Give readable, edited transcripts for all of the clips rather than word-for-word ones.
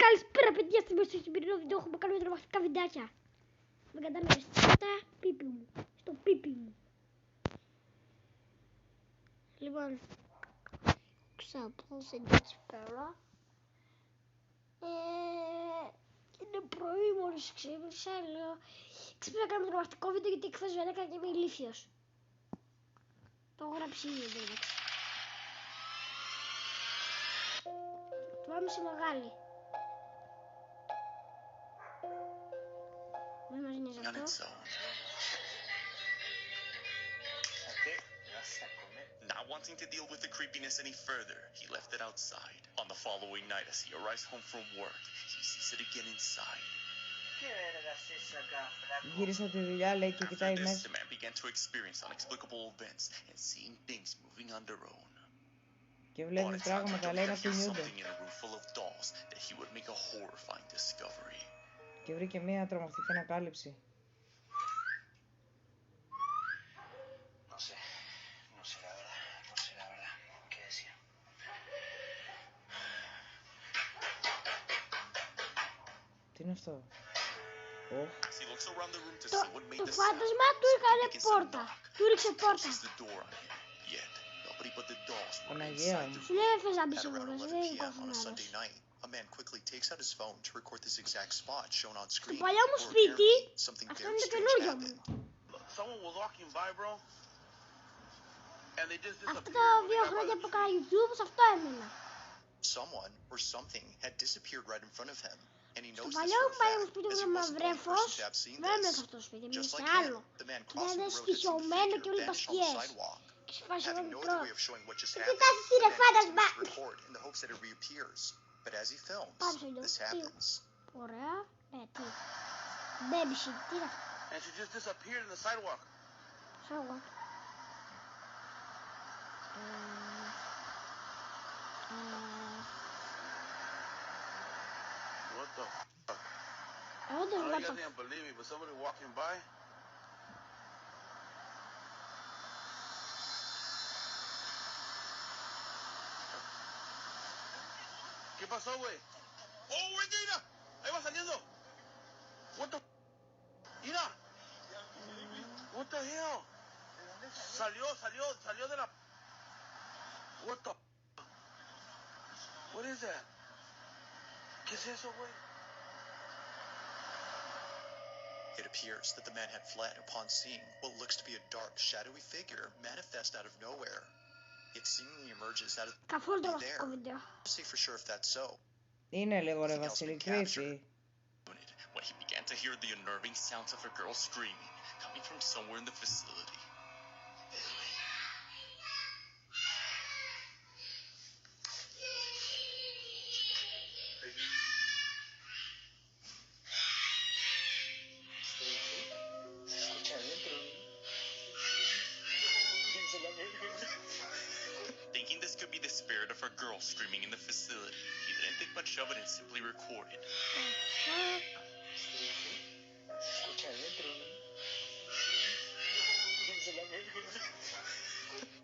Καλησπέρα παιδιά, στην σημερινό βίντεο έχουμε κάνει τρομακτικά βιντεάκια. Με κατάλαβες, στα πίπι μου, στο πίπι μου. Λοιπόν, ξαπλώσε καλησπέρα. Είναι πρωί, μόλις ξύπνησα, λέω ξύπνησα να κάνουμε τρομακτικό βίντεο γιατί χθες δεν έκανα και είμαι ηλίθιος. Το έχω γράψει ήδη, εντάξει. Το πάμε σε μεγάλη. Δεν μας νοιάζει αυτό. Not wanting to deal with the creepiness any further, he left it outside. On the following night, as he arrives home from work, he sees it again inside. Γύρισα τη δουλειά, λέει, και κοιτάει After this, μέσα. the man began to experience unexplicable events and seeing things moving on their own. Και βλέπει πράγματα, λέει, να κουνιούνται. Something in a room full of dolls that he would make a horrifying discovery. Και βρήκε μία τρομακτική ανακάλυψη. Τι είναι αυτό? Το φάντασμα του έκανε πόρτα. Του ρίξε πόρτα. Παναγία μου. Σου λέει έφες να μπεις σε μόνος, δεν είναι καθένας. Στο παλιό μου σπίτι, αυτό είναι το καινούργιο μου. Αυτά τα 2 χρόνια που έκανα YouTube, σε αυτό έμενα. Someone or something had disappeared right in front of him, and he knows Στο this παλιό for a μου fact, σπίτι as he που wasn't the only βρέφος, person to have seen δεν έμενα σε this. αυτό το σπίτι, έμενα Just σε like him, άλλο. the man Και crossing ήταν the road had seen the στοιχειωμένο και figure όλοι vanish on the πασχιές. sidewalk. Και σε φάση εγώ Having no μικρό. other way of showing what just Και happened, κοιτάς τι the είναι man φάντασμα. continues to record in the hopes that it reappears. But as he films, this happens. Ωραία, τι. Babysit, τι είναι αυτό. And she just disappeared in the sidewalk. Sidewalk. What the fuck? I don't know I know what you the guys didn't believe me, but somebody walking by. ¿Qué pasó, güey? ¡Oh, güey, mira! Ahí va saliendo. What the? Mira. What the hell? Salió de la. What the? What is that? ¿Qué es eso, güey? It appears that the man had fled upon seeing what looks to be a dark, shadowy figure manifest out of nowhere. It seemingly emerges out of καθόλου there. τρομακτικό βίντεο. I'll say for sure if that's so. Είναι λίγο ρε Nothing else Βασίλη, been captured. creepy. When he began to hear the unnerving sounds of a girl screaming, coming from somewhere in the facility. Thinking this could be the spirit of a girl screaming in the facility, he didn't think much of it and simply recorded.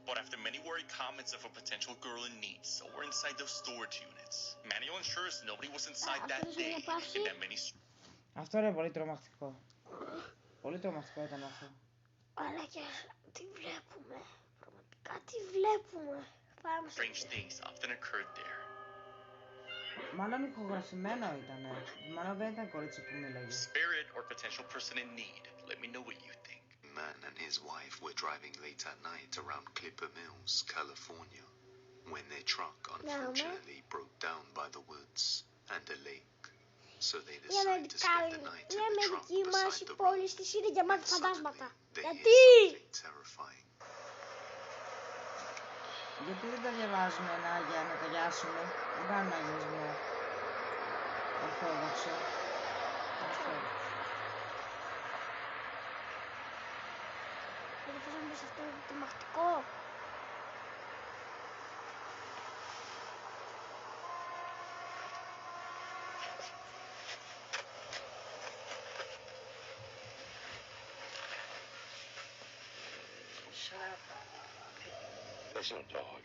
But after many worried comments of a potential girl in need somewhere inside those storage units, Manuel ensures nobody was inside that day and that many... Αυτό είναι πολύ τρομακτικό. Πολύ τρομακτικό ήταν αυτό. Αλλά και τι βλέπουμε. Πραγματικά τι βλέπουμε. Πάμε σε... Strange things often occurred there. Μάλλον ηχογραφημένο ήτανε. Μάλλον δεν ήταν κορίτσι που μίλαγε. Spirit or potential person in need. Let me know what you think. A man and his wife were driving late at night around Clipper Mills, California, when their truck unfortunately broke down by the woods and a lake. So they decided to spend the night in the truck beside the road. And suddenly, they hear something terrifying. Γιατί δεν τα διαβάζουμε ένα Άγια να τα γιάσουμε. Δεν κάνουμε αγιασμό. Ορθόδοξο. Γιατί θες να μπεις σε αυτό το τρομακτικό. Shut up. There's no dog.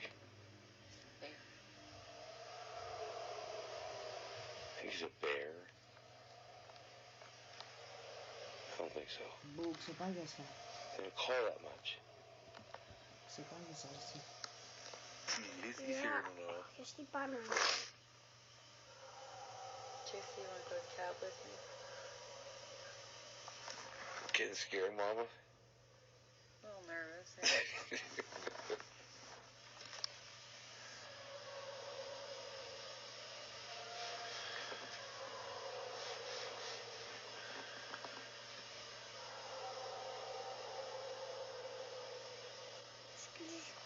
think he's a bear? I don't think so. Μπου, ξεπάγιασα. They don't call that much. Ξεπάγιασα εσύ. He's here to know. Ποιος τι πάνω μου. JC, you want to go cab with me? Getting scared, Mama? A little nervous. Yeah.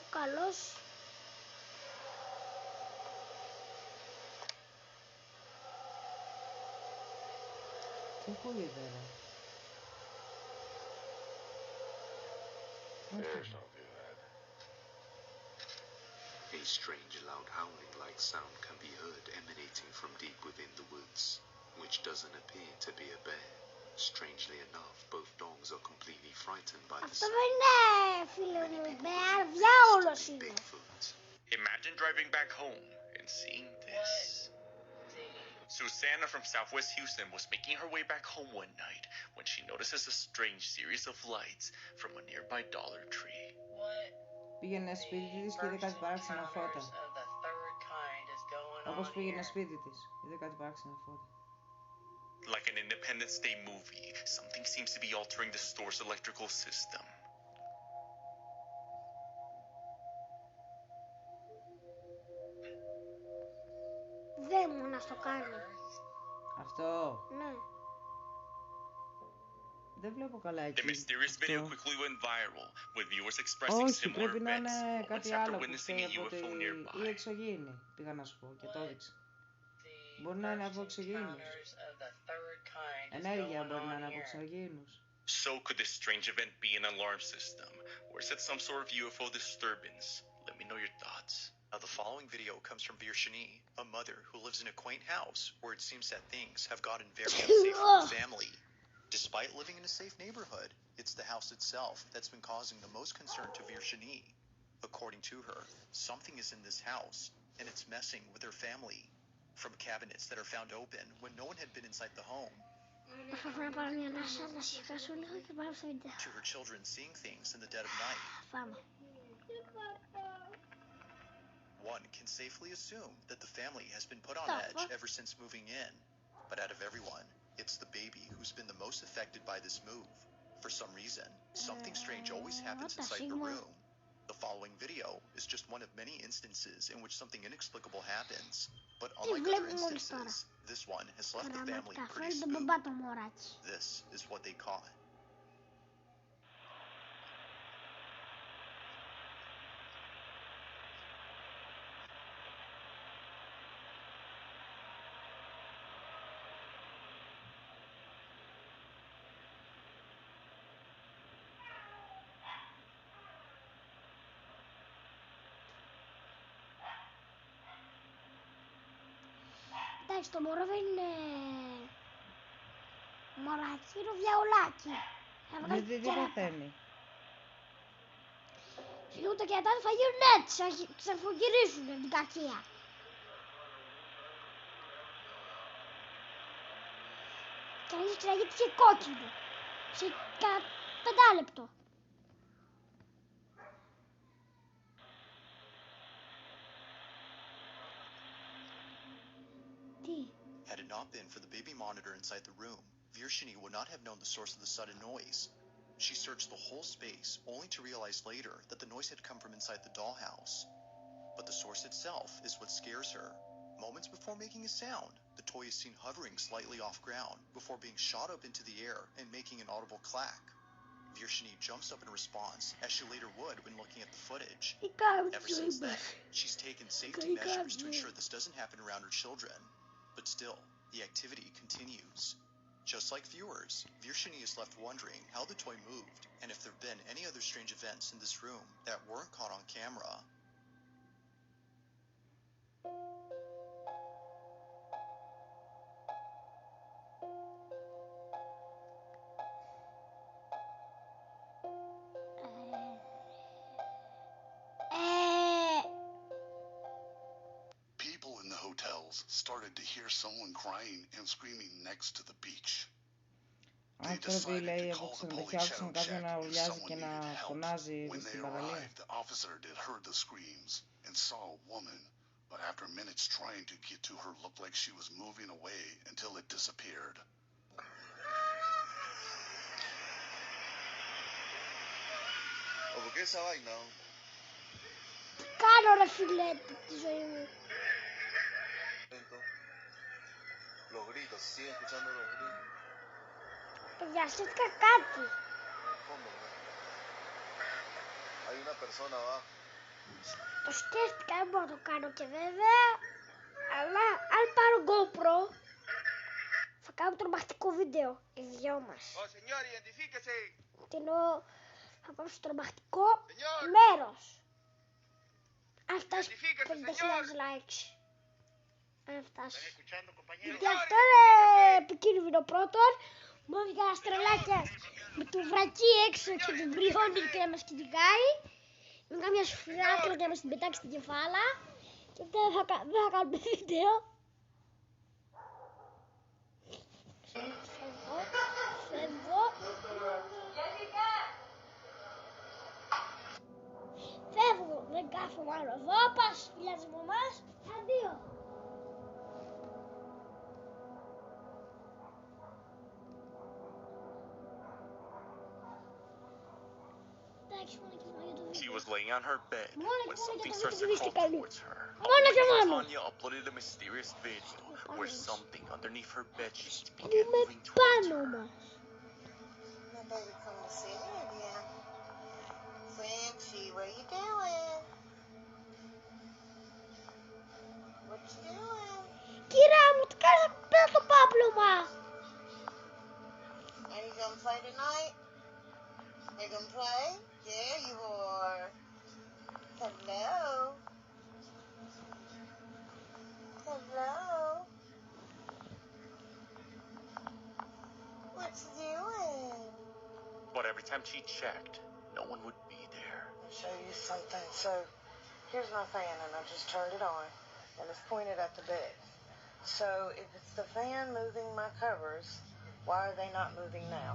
Ο καλός. Τι ακούγεται ρε. Bears don't do that. A strange loud howling-like sound can be heard emanating from deep within the woods, which doesn't appear to be a bear. Strangely enough, both dogs are completely frightened by the Αυτό sound. δεν είναι φίλε μου, μπεάρ, διάολος είναι. Bigfoot. Imagine driving back home and seeing this. Susanna from Southwest Houston was making her way back home one night when she notices a strange series of lights from a nearby Dollar Tree. Πήγαινε σπίτι της και είδε κάτι παράξενα φώτα. Όπως πήγαινε σπίτι της, είδε κάτι παράξενα φώτα. Like an Independence Day movie, something seems to be altering the store's electrical system. Δεν μου να στο κάνει. Αυτό. Ναι. Δεν βλέπω καλά εκεί. The mysterious video Αυτό. quickly went viral, with viewers expressing Όχι, similar πρέπει να events είναι moments κάτι after άλλο που witnessing ξέρει a από τη... UFO nearby. ή εξωγήινη, πήγα να σου πω και το έδειξε. Μπορεί να είναι από εξωγήινους. Ενέργεια μπορεί να είναι από εξωγήινους. So could this strange event be an alarm system, or is it some sort of UFO disturbance? Let me know your thoughts. Now, the following video comes from Virginie, a mother who lives in a quaint house where it seems that things have gotten very unsafe for her family. Despite living in a safe neighborhood, it's the house itself that's been causing the most concern to Virginie. According to her, something is in this house, and it's messing with her family. From cabinets that are found open when no one had been inside the home, Θα να πάρω μια να σηκάσω λίγο και πάρω στο βίντεο. to her children seeing things in the dead of night. Πάμε. One can safely assume that the family has been put on The edge fuck? ever since moving in. But out of everyone, it's the baby who's been the most affected by this move. For some reason, something strange always happens what the inside the sigma? room. The following video is just one of many instances in which something inexplicable happens. But unlike other βλέπουμε μόλις τώρα. instances, this one has left the family Πραγματικά, pretty φέρνει τον μπαμπά spooked. το μωράκι. This is what they caught. Εντάξει, το μωρό δεν είναι μωράκι, είναι διαολάκι. Γιατί τι παθαίνει. Λίγο τα κερατά του θα γίνουν έτσι, θα ξαφογυρίσουν την κακία. Και αν έχει τραγεί και κόκκινο. Σε 5 λεπτό. Τι. Had it not been for the baby monitor inside the room, Virginie would not have known the source of the sudden noise. She searched the whole space, only to realize later that the noise had come from inside the dollhouse. But the source itself is what scares her. Moments before making a sound, the toy is seen hovering slightly off ground before being shot up into the air and making an audible clack. Virginie jumps up in response, as she later would when looking at the footage. Ever since then, she's taken safety measures to ensure this doesn't happen around her children. But still, the activity continues. Just like viewers, Virginie is left wondering how the toy moved and if there have been any other strange events in this room that weren't caught on camera. People in the hotels started to hear someone crying and screaming next to the beach. They Άνθρωποι decided λέει to από call the ξενοδοχείο police άκουσαν shadow κάποιον check να if ουρλιάζει someone και να needed help. φωνάζει When they στην παραλία. arrived, the officer did heard the screams and saw a woman, but after minutes trying to get to her, looked like she was moving away until it disappeared. ¿Por qué esa vaina? Κάνω ρε φίλε τη ζωή μου. Los gritos, se siguen escuchando los gritos. Παιδιά, σκέφτηκα κάτι. Hay una persona abajo. Το σκέφτηκα, δεν μπορώ να το κάνω και βέβαια. Αλλά αν πάρω GoPro, θα κάνω τρομακτικό βίντεο. Οι δυο μας. Oh, señor, identifíquese. Τι εννοώ, θα πάω στο τρομακτικό μέρος. Αν φτάσει 50.000 likes. Αν φτάσει. Γιατί αυτό είναι επικίνδυνο πρώτον. Μου έβγαλε αστρολάκια με το βρακί έξω και τον βριώνει και να μας κυνηγάει. Με κάμια σφυράκλα και να μας την πετάξει στην κεφάλα. Και μετά δεν θα κάνουμε βίντεο. Φεύγω. Φεύγω, δεν κάθομαι άλλο εδώ. Πας φιλιάζει με εμάς. Αντίο. She was laying on her bed when something starts to Μόνο crawl towards her. Μόνο και μόνο. Tanya uploaded a mysterious video where something underneath her bed sheets Που began με moving towards πάνω her. μας. My baby come to see me again. Frenchie, what you doing? What you doing? Κυρά μου, τι κάνεις πέρα το πάπλωμα. Are you gonna play tonight? You gonna play? There you are. Hello. Hello. What you doing? But every time she checked, no one would be there. I'll show you something. So, here's my fan, and I just turned it on, and it's pointed at the bed. So, if it's the fan moving my covers, why are they not moving now?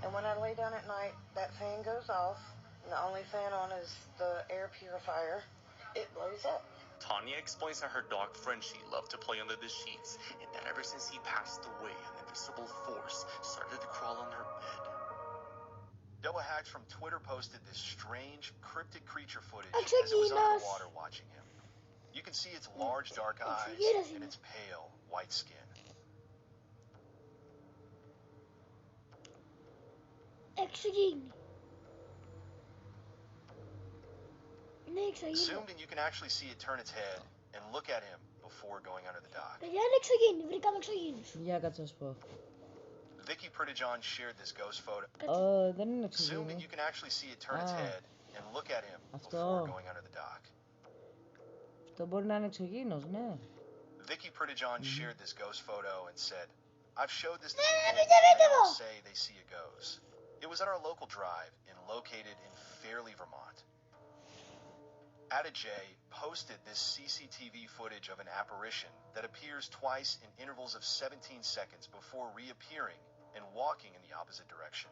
And when I lay down at night, that fan goes off, and the only fan on is the air purifier. It blows up. Tanya explains that her dog Frenchie loved to play under the sheets, and that ever since he passed away, an invisible force started to crawl on her bed. Noah Hacks from Twitter posted this strange, cryptid creature footage I'll as check it was you underwater watching him. You can see its large dark eyes Exagérate. and its pale white skin. Εξωγήινη. Είναι εξωγήινο. Zoomed in, you can actually see it turn its head and look at him before going under the dock. Παιδιά είναι εξωγήινη, βρήκαμε εξωγήινους. Για κάτσε να σου πω. Vicky Pritijon shared this ghost photo. Δεν είναι Zoomed in, εξωγήινο. you can actually see it turn its head and look at him Αυτό. before going under the dock. Αυτό μπορεί να είναι εξωγήινος, ναι. Vicky Pritijon shared this ghost photo and said, "I've showed this to Ναι, people βίντεο, and they βίντεο. all say they see a ghost." It was at our local drive and located in Fairleigh, Vermont. Ada J posted this CCTV footage of an apparition that appears twice in intervals of 17 seconds before reappearing and walking in the opposite direction.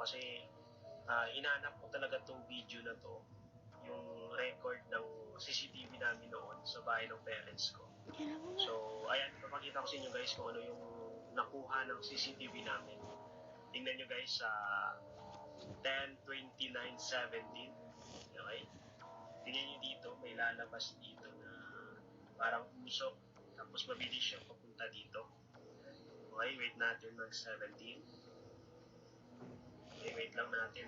Kasi inaanap ko talaga tong video na to, yung record ng CCTV namin noon sa bahay ng parents ko. So, ayan, papakita ko sa inyo guys kung ano yung nakuha ng CCTV namin. Tingnan nyo guys sa 10:29:17. Okay? Tingnan nyo dito, may lalabas dito na parang usok, tapos mabilis siya papunta dito. Okay, wait natin ng 17. Okay, wait lang natin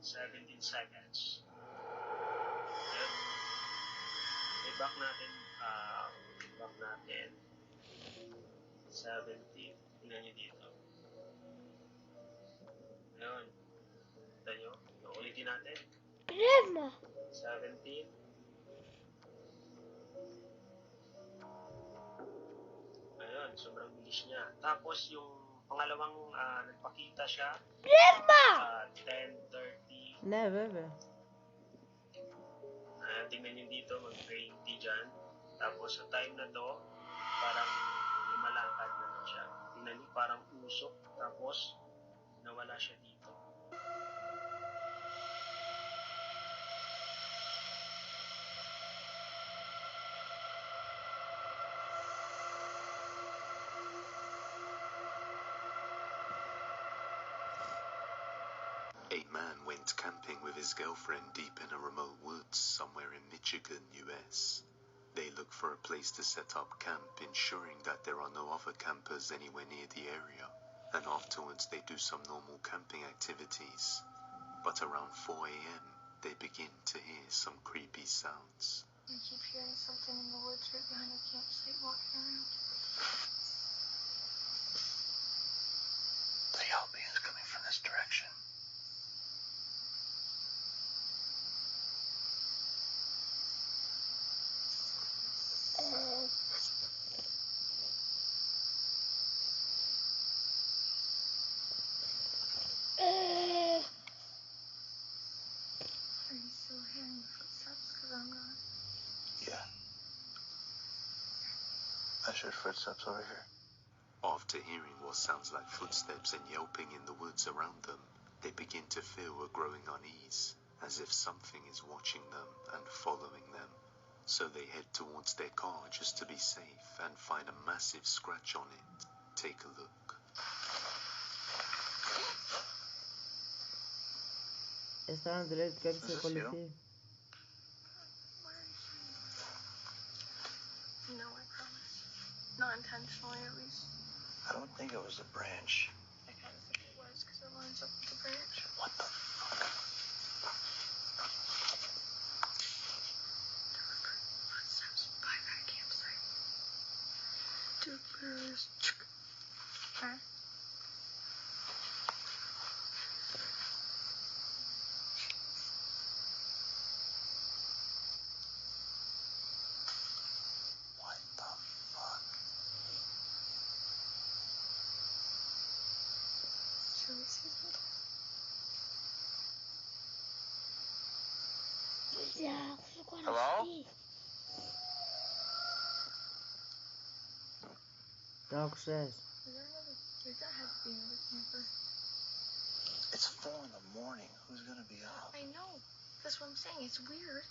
17 seconds. Ayan. I-back natin, 17. Tingnan nyo dito. Ayan. Tingnan nyo. Ulitin natin. Πνεύμα. 17. Ayun, sobrang bilis niya. Tapos yung pangalawang nagpakita siya. Πνεύμα. 10:30. Ναι, βέβαια. Ayan, tingnan nyo dito, mag-20 dyan. Tapos sa time na to, parang lumalakad na lang siya. Tingnan nyo, parang usok. Tapos, nawala siya dito. A man went camping with his girlfriend deep in a remote woods somewhere in Michigan, US. They look for a place to set up camp, ensuring that there are no other campers anywhere near the area, and afterwards they do some normal camping activities. But around 4 a.m., they begin to hear some creepy sounds. I keep hearing something in the woods right behind the campsite walking around. The yelping is coming from this direction. Are you still hearing footsteps? Because I'm not. Yeah. I heard footsteps over here. After hearing what sounds like footsteps and yelping in the woods around them, they begin to feel a growing unease, as if something is watching them and following them. So they head towards their car just to be safe and find a massive scratch on it. Take a look. Estaban de leer que se colecía. What are you saying? No, I promise. Not intentionally, at least. I don't think it was a branch. I kind of think it was because it lines up with the branch. What the fuck? Footsteps by that campsite. Dude, there's... Huh? What the fuck? Should we see that? Hello? Doc says. There had to be another camper. It's 4 in the morning. Who's gonna be up? I know. That's what I'm saying. It's weird.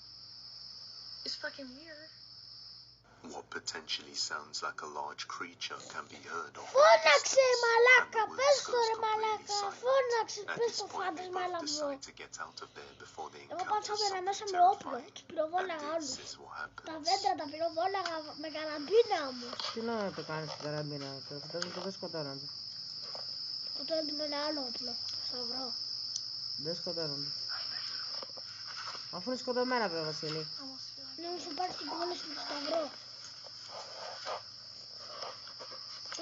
It's fucking weird. What potentially sounds like a large creature can be heard off in the Φώναξε distance, μαλάκα, and the πες woods το goes ρε completely μαλάκα, silent. φώναξε, At πες this το point, they φάντασμα both έλα εδώ. decide to get out of there before they Εγώ encounter πάτσα με μέσα something με όπλο, terrifying. τους πυροβόλαγα And όλους. this is what Τα happens. δέντρα τα πυροβόλαγα με καραμπίνα όμως. Τι να το κάνεις την καραμπίνα, το φαντάζομαι και δεν σκοτώνονται. Σκοτώνεται με ένα άλλο όπλο, το σταυρό. Δεν σκοτώνονται. Αφού είναι σκοτωμένα βέβαια Βασίλη. Ναι, όμως θα πάρεις την κόλληση με το σταυρό.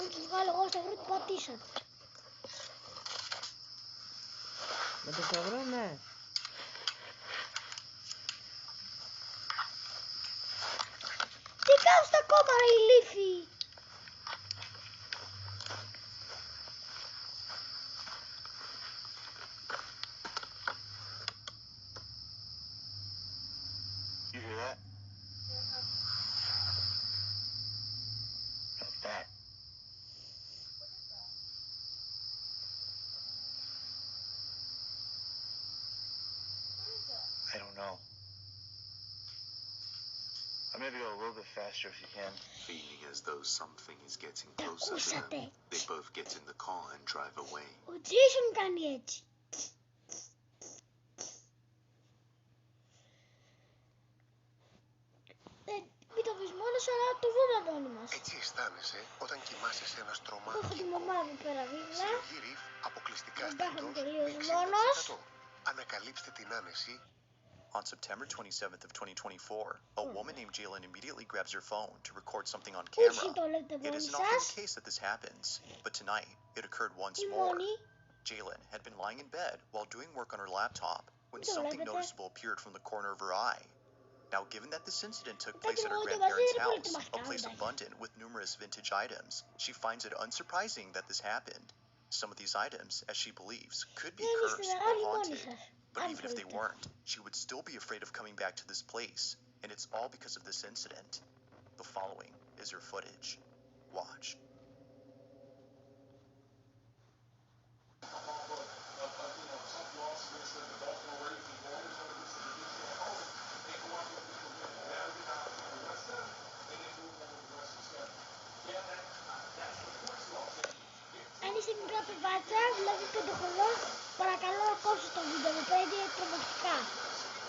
Αν τους βγάλω εγώ σταυρό, την πατήσατε. Με το σταυρό, ναι. Τι κάνεις τα ακόμα ρε ηλίθιοι. You hear that? Not that. I don't know. I'm gonna go a little bit faster if you can. Feeling as though something is getting closer to them, they both get in the car and drive away. Ο Jason κάνει έτσι. Μην το πεις μόνος, αλλά το δούμε μόνοι μας. Έτσι αισθάνεσαι όταν κοιμάσαι σε ένα Έχω τη τρομακτικό. μαμά μου πέρα δίπλα. Συλλογή αποκλειστικά Δεν στα πάθαμε εντός τελείως με 60%. μόνος. Ανακαλύψτε την άνεση. On September 27th of 2024, a woman named Jalen immediately grabs her phone to record something on camera. It isn't often the case that this happens, but tonight it occurred once more. Jalen had been lying in bed while doing work on her laptop when something noticeable appeared from the corner of her eye. Now, given that this incident took place at her grandparents' house, a place abundant with numerous vintage items, she finds it unsurprising that this happened. Some of these items, as she believes, could be cursed or haunted. But even if they weren't, she would still be afraid of coming back to this place, and it's all because of this incident. The following is her footage. Watch. Αν είσαι μικρά παιδάκια, δηλαδή 5 χρονών, παρακαλώ να κόψεις το βίντεο, μου παίρνει τρομακτικά.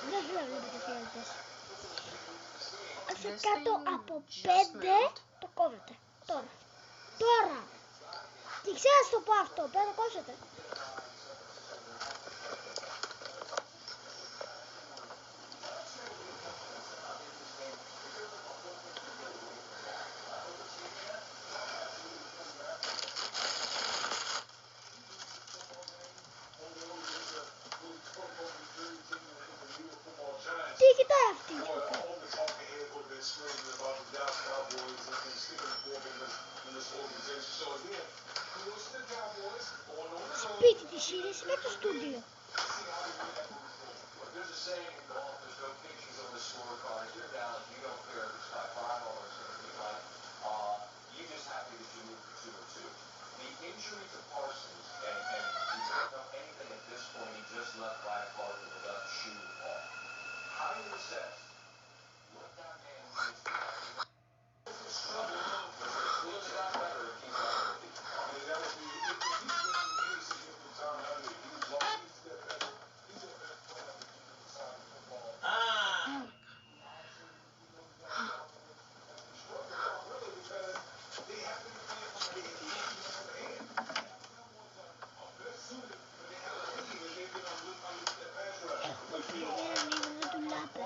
Δεν θέλω να βλέπετε φιάλτες. Αν είσαι κάτω από 5, το κόβετε. Τώρα. Τώρα. Και ξέρεις το πω αυτό, πρέπει να το κόψετε. Τι κοιτάει αυτή. Σπίτι της είναι με το στούντιο.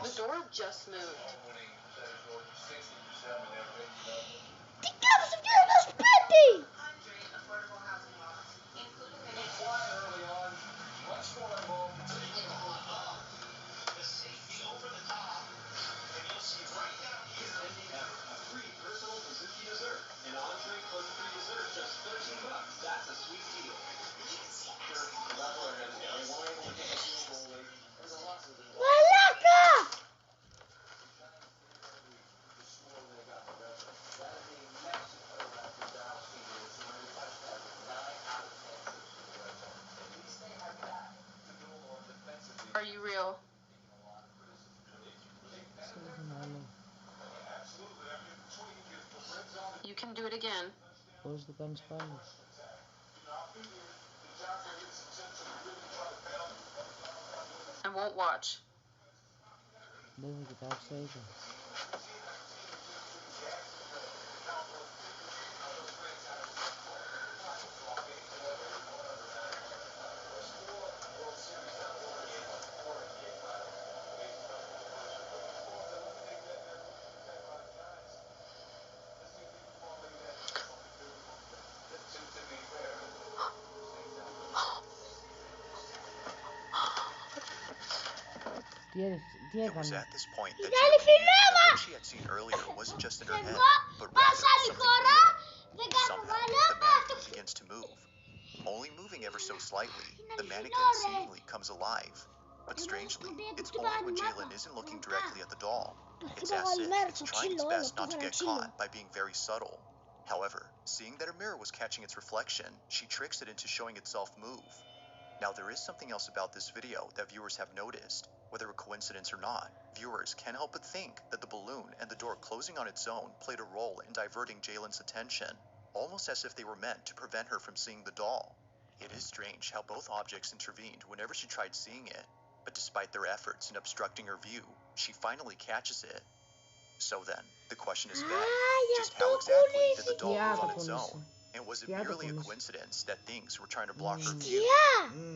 The door just moved. Τι κάνεις σε αυτό το σπίτι! Μαλάκα! Are you real? You can do it again. Πώς το κάνεις πάλι? I won't watch. Δεν θα κοιτάξω έτσι. It was at this point that what she had seen earlier wasn't just in her head, but rather something real. Somehow, the mannequin begins to move. Only moving ever so slightly, the mannequin seemingly comes alive. But strangely, it's only when Jalen isn't looking directly at the doll. It's as if it's trying its best not to get caught by being very subtle. However, seeing that a mirror was catching its reflection, she tricks it into showing itself move. Now, there is something else about this video that viewers have noticed. Whether a coincidence or not, viewers can't help but think that the balloon and the door closing on its own played a role in diverting Jalen's attention, almost as if they were meant to prevent her from seeing the doll. It is strange how both objects intervened whenever she tried seeing it, but despite their efforts in obstructing her view, she finally catches it. So then, the question is back, just how exactly did the doll move on its own? And was it merely a coincidence that things were trying to block her view?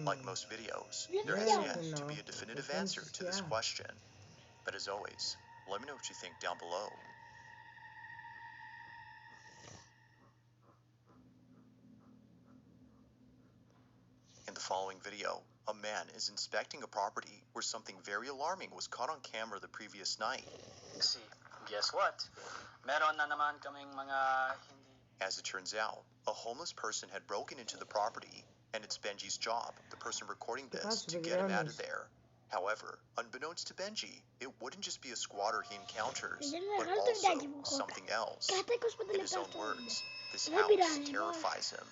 Like most videos, there has yet to be a definitive answer to this question. But as always, let me know what you think down below. In the following video, a man is inspecting a property where something very alarming was caught on camera the previous night. See, guess what? Meron na naman kaming mga hindi. As it turns out, a homeless person had broken into the property, and it's Benji's job, the person recording this, to get him out of there. However, unbeknownst to Benji, it wouldn't just be a squatter he encounters, but also something else. In his own words, this house terrifies him.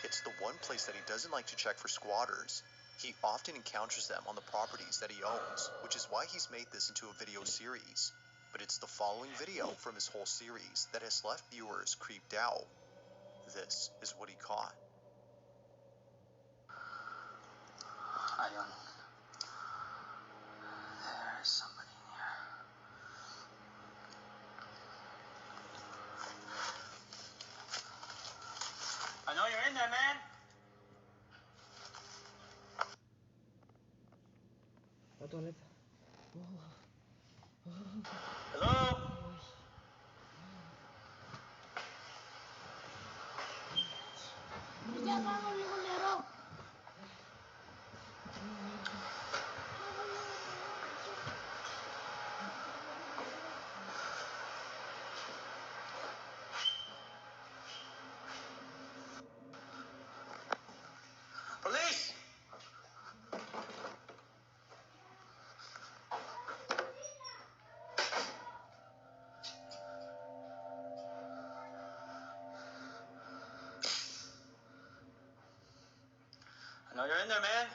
It's the one place that he doesn't like to check for squatters. He often encounters them on the properties that he owns, which is why he's made this into a video series. But it's the following video from his whole series that has left viewers creeped out. This is what he caught. Ayun. There is somebody in here. I know you're in there, man. Hello? Police! I know you're in there, man.